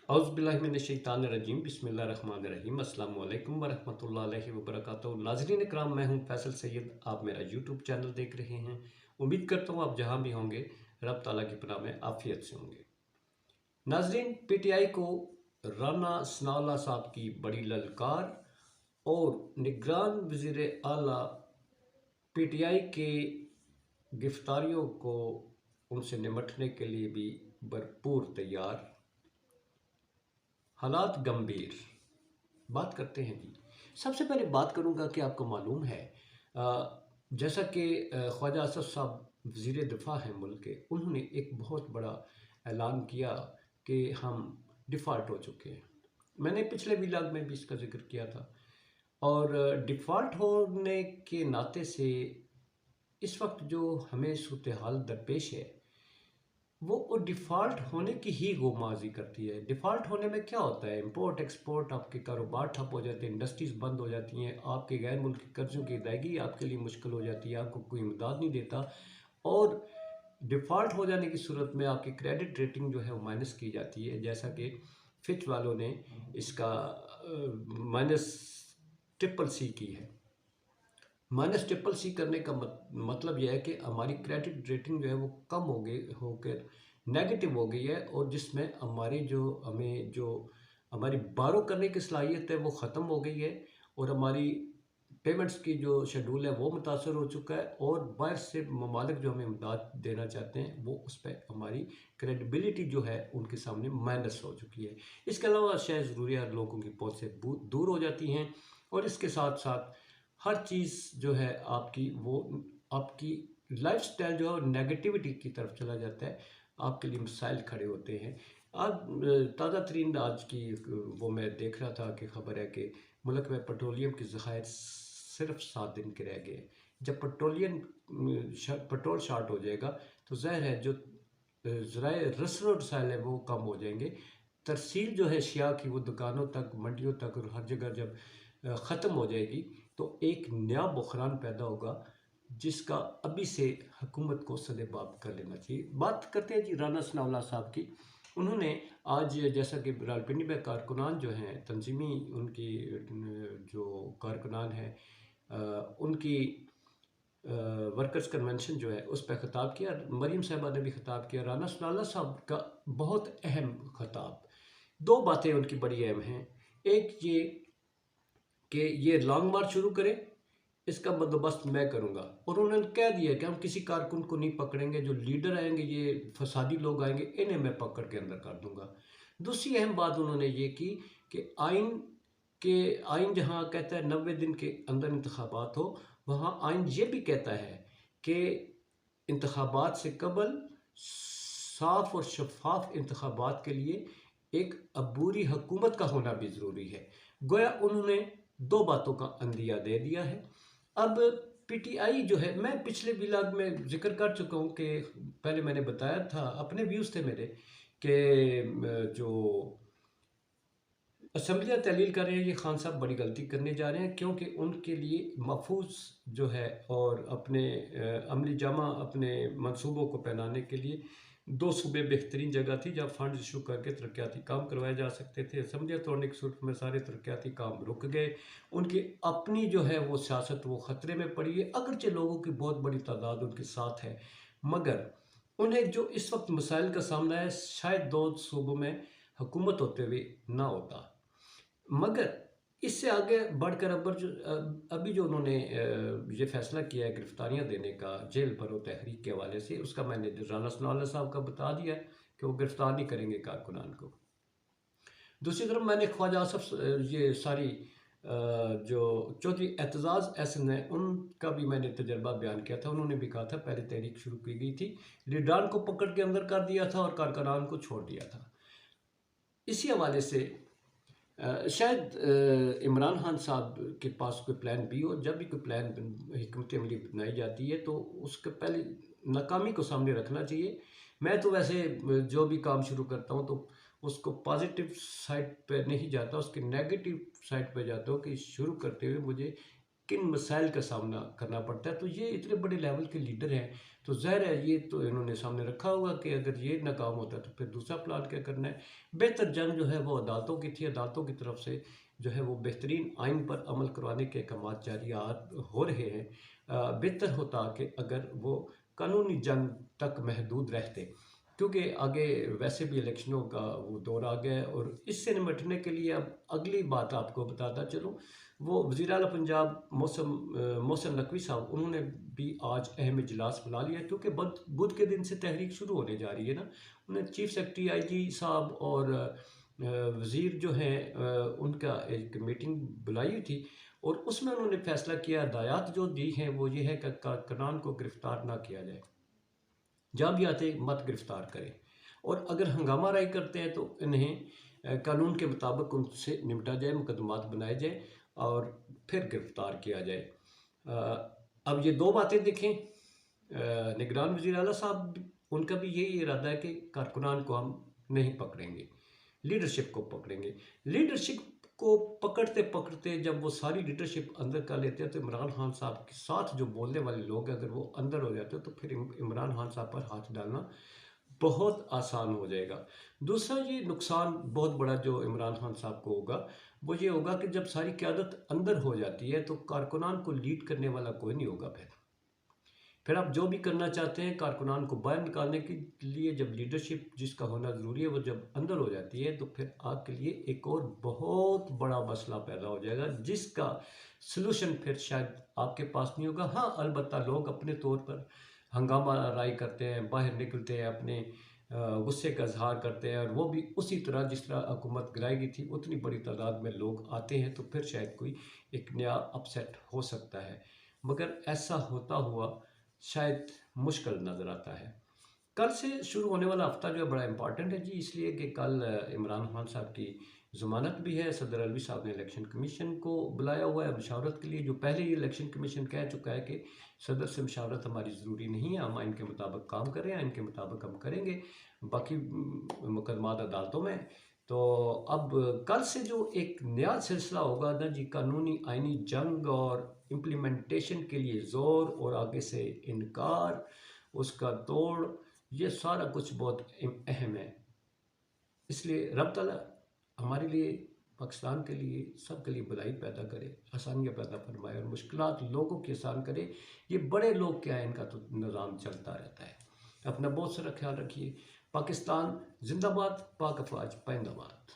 औज़ुबिल्लाहिमिनश्शैतानिर्रजीम बिस्मिल्लाहिर्रहमानिर्रहीम अस्सलामु अलैकुम वरहमतुल्लाहि वबरकातुहू। नाज़रीन इकराम, मैं हूँ फैसल सैयद। आप मेरा यूट्यूब चैनल देख रहे हैं। उम्मीद करता हूँ आप जहाँ भी होंगे रब ताला की पनाह में आफियत से होंगे। नाज़रीन, पीटीआई को राना सनाउल्लाह साहब की बड़ी ललकार और निगरान वज़ीर आला पीटीआई के गिरफ्तारियों को उनसे निमटने के लिए भी भरपूर तैयार। हालात गंभीर। बात करते हैं जी। सबसे पहले बात करूंगा कि आपको मालूम है, जैसा कि ख्वाजा असद साहब वज़ीर दिफा हैं मुल्क के, उन्होंने एक बहुत बड़ा ऐलान किया कि हम डिफ़ॉल्ट हो चुके हैं। मैंने पिछले व्लॉग में भी इसका जिक्र किया था। और डिफ़ॉल्ट होने के नाते से इस वक्त जो हमें सूरत हाल दरपेश है वो डिफ़ॉल्ट होने की ही गोमाज़ी करती है। डिफ़ॉल्ट होने में क्या होता है, इंपोर्ट एक्सपोर्ट, आपके कारोबार ठप हो जाते हैं, इंडस्ट्रीज़ बंद हो जाती हैं, आपके गैर मुल्की कर्ज़ों की अदायगी आपके लिए मुश्किल हो जाती है, आपको कोई इमदाद नहीं देता। और डिफ़ॉल्ट हो जाने की सूरत में आपकी क्रेडिट रेटिंग जो है वो माइनस की जाती है, जैसा कि फिच वालों ने इसका माइनस ट्रिपल सी की है। माइनस ट्रिपल सी करने का मतलब यह है कि हमारी क्रेडिट रेटिंग जो है वो कम हो गई होकर नेगेटिव हो गई है, और जिसमें हमारी बारो करने की सलाहियत है वो ख़त्म हो गई है, और हमारी पेमेंट्स की जो शेड्यूल है वो मुतासर हो चुका है, और बाहर से ममालिक जो हमें इमदाद देना चाहते हैं वो उस पर हमारी क्रेडिबिलिटी जो है उनके सामने माइनस हो चुकी है। इसके अलावा शायद ज़रूरियात लोगों की पहुँच से दूर हो जाती हैं, और इसके साथ साथ हर चीज़ जो है आपकी लाइफस्टाइल जो है नेगेटिविटी की तरफ चला जाता है, आपके लिए मसाइल खड़े होते हैं। आज ताज़ा तरीन आज की वो मैं देख रहा था कि खबर है कि मुल्क में पेट्रोलियम के ज़खायर सिर्फ 7 दिन के रह गए। जब पेट्रोल शार्ट हो जाएगा तो ज़ाहिर है जो ज़राए रस्ल और रसायल है वो कम हो जाएंगे। तरसील जो है शिया की वो दुकानों तक, मंडियों तक और हर जगह जब ख़त्म हो जाएगी तो एक नया बहरान पैदा होगा, जिसका अभी से हुकूमत को सदेबाब कर लेना चाहिए। बात करते हैं जी राना सनाउल्लाह साहब की। उन्होंने आज, जैसा कि रावलपिंडी में कारकुनान जो हैं, तंजीमी उनकी जो कारकुनान हैं, उनकी वर्कर्स कन्वेंशन जो है उस पर ख़िताब किया। मरीम साहबा ने भी ख़िताब किया। राना सनाउल्लाह साहब का बहुत अहम ख़िताब। दो बातें उनकी बड़ी अहम हैं। एक ये कि ये लॉन्ग मार्च शुरू करें, इसका बंदोबस्त मैं करूंगा, और उन्होंने कह दिया कि हम किसी कारकुन को नहीं पकड़ेंगे, जो लीडर आएंगे, ये फसादी लोग आएंगे, इन्हें मैं पकड़ के अंदर कर दूंगा। दूसरी अहम बात उन्होंने ये की कि आइन जहां कहता है 90 दिन के अंदर इंतखाबात हो, वहां आइन ये भी कहता है कि इंतखाबात से कबल साफ और शफाफ इंतखाबात के लिए एक अबूरी हुकूमत का होना भी ज़रूरी है। गोया उन्होंने दो बातों का अंदिया दे दिया है। अब पीटीआई जो है, मैं पिछले व्लॉग में जिक्र कर चुका हूँ कि पहले मैंने बताया था, अपने व्यूज़ थे मेरे, कि जो असम्बलियाँ तहलील कर रहे हैं ये खान साहब बड़ी गलती करने जा रहे हैं, क्योंकि उनके लिए महफूज जो है और अपने अमली जामा अपने मंसूबों को पहनाने के लिए दो सूबे बेहतरीन जगह थी जहाँ फंड इशू करके तरक्याती काम करवाए जा सकते थे। असम्बलियाँ तोड़ने की सूरत में सारे तरक्याती काम रुक गए। उनकी अपनी जो है वो सियासत वो ख़तरे में पड़ी है, अगरचे लोगों की बहुत बड़ी तादाद उनके साथ है, मगर उन्हें जो इस वक्त मसाइल का सामना है शायद दो सूबों में हुकूमत होते हुए ना होता। मगर इससे आगे बढ़कर अभी जो उन्होंने ये फैसला किया है गिरफ्तारियां देने का जेल भरो तहरीक के हवाले से, उसका मैंने राना सनाउल्लाह साहब का बता दिया है कि वो गिरफ्तार नहीं करेंगे कारकुनान को। दूसरी तरफ मैंने ख्वाजा आसफ ये सारी जो चौधरी एतजाज़ एहसन है उनका भी मैंने तजर्बा बयान किया था। उन्होंने भी कहा था पहले तहरीक शुरू की गई थी, लीडरान को पकड़ के अंदर कर दिया था और कारकुनान को छोड़ दिया था। इसी हवाले से शायद इमरान खान साहब के पास कोई प्लान बी हो। जब भी कोई प्लान हिकमत अमली बनाई जाती है तो उसके पहले नाकामी को सामने रखना चाहिए। मैं तो वैसे जो भी काम शुरू करता हूँ तो उसको पॉजिटिव साइड पे नहीं जाता, उसके नेगेटिव साइड पे जाता हूँ कि शुरू करते हुए मुझे किन मसाइल का सामना करना पड़ता है। तो ये इतने बड़े लेवल के लीडर हैं, तो ज़ाहिर है ये तो इन्होंने सामने रखा होगा कि अगर ये नाकाम होता है तो फिर दूसरा प्लान क्या करना है। बेहतर जंग जो है वो अदालतों की थी, अदालतों की तरफ से जो है वो बेहतरीन आइन पर अमल करवाने के अहकाम जारी हो रहे हैं। बेहतर होता कि अगर वो कानूनी जंग तक महदूद रहते, क्योंकि आगे वैसे भी इलेक्शनों का वो दौर आ गया है। और इससे निपटने के लिए अब अगली बात आपको बताता चलूँ, वो वज़ीर आला पंजाब मोहसिन नकवी साहब, उन्होंने भी आज अहम इजलास बुला लिया, क्योंकि बुध के दिन से तहरीक शुरू होने जा रही है ना। उन्हें चीफ सेक्रेटरी आईजी साहब और वज़ीर जो हैं उनका एक मीटिंग बुलाई हुई थी, और उसमें उन्होंने फैसला किया, हदायत जो दी हैं वो ये है कि कारकुनान को गिरफ्तार ना किया जाए, जहाँ भी आते मत गिरफ्तार करें, और अगर हंगामा राई करते हैं तो इन्हें कानून के मुताबिक उनसे निपटा जाए, मुकदमात बनाए जाए और फिर गिरफ्तार किया जाए। अब ये दो बातें देखें, निगरान वज़ीर आला साहब, उनका भी यही इरादा है कि कारकुनान को हम नहीं पकड़ेंगे, लीडरशिप को पकड़ेंगे। लीडरशिप को पकड़ते पकड़ते जब वो सारी लीडरशिप अंदर कर लेते हैं, तो इमरान खान साहब के साथ जो बोलने वाले लोग हैं, अगर वो अंदर हो जाते हैं तो फिर इमरान खान साहब पर हाथ डालना बहुत आसान हो जाएगा। दूसरा ये नुकसान बहुत बड़ा जो इमरान खान साहब को होगा, वो ये होगा कि जब सारी क़यादत अंदर हो जाती है तो कारकुनान को लीड करने वाला कोई नहीं होगा। फिर आप जो भी करना चाहते हैं कारकुनान को बाहर निकालने के लिए, जब लीडरशिप जिसका होना ज़रूरी है वो जब अंदर हो जाती है, तो फिर आपके लिए एक और बहुत बड़ा मसला पैदा हो जाएगा, जिसका सलूशन फिर शायद आपके पास नहीं होगा। हाँ, अलबत्ता लोग अपने तौर पर हंगामा राई करते हैं, बाहर निकलते हैं, अपने गुस्से का इजहार करते हैं, और वो भी उसी तरह जिस तरह हुकूमत गिराई गई थी उतनी बड़ी तादाद में लोग आते हैं, तो फिर शायद कोई एक नया अपसेट हो सकता है। मगर ऐसा होता हुआ शायद मुश्किल नज़र आता है। कल से शुरू होने वाला हफ्ता जो है बड़ा इंपॉर्टेंट है जी, इसलिए कि कल इमरान खान साहब की ज़मानत भी है। सदर अलवी साहब ने इलेक्शन कमीशन को बुलाया हुआ है मशावरत के लिए, जो पहले ही इलेक्शन कमीशन कह चुका है कि सदर से मशावरत हमारी ज़रूरी नहीं है, हम इनके मुताबिक काम कर रहे हैं, इनके मुताबिक हम करेंगे, बाकी मुकदमात अदालतों में। तो अब कल से जो एक नया सिलसिला होगा ना जी, कानूनी आइनी जंग और इम्प्लीमेंटेशन के लिए ज़ोर और आगे से इनकार, उसका तोड़, ये सारा कुछ बहुत अहम है। इसलिए रब ताला हमारे लिए, पाकिस्तान के लिए, सब के लिए भलाई पैदा करे, आसानियाँ पैदा फरमाए और मुश्किलात लोगों की आसान करे। ये बड़े लोग क्या है, इनका तो निज़ाम चलता रहता है। अपना बहुत सारा ख्याल रखिए। पाकिस्तान जिंदाबाद, पाक अफवाज पाइंदाबाद।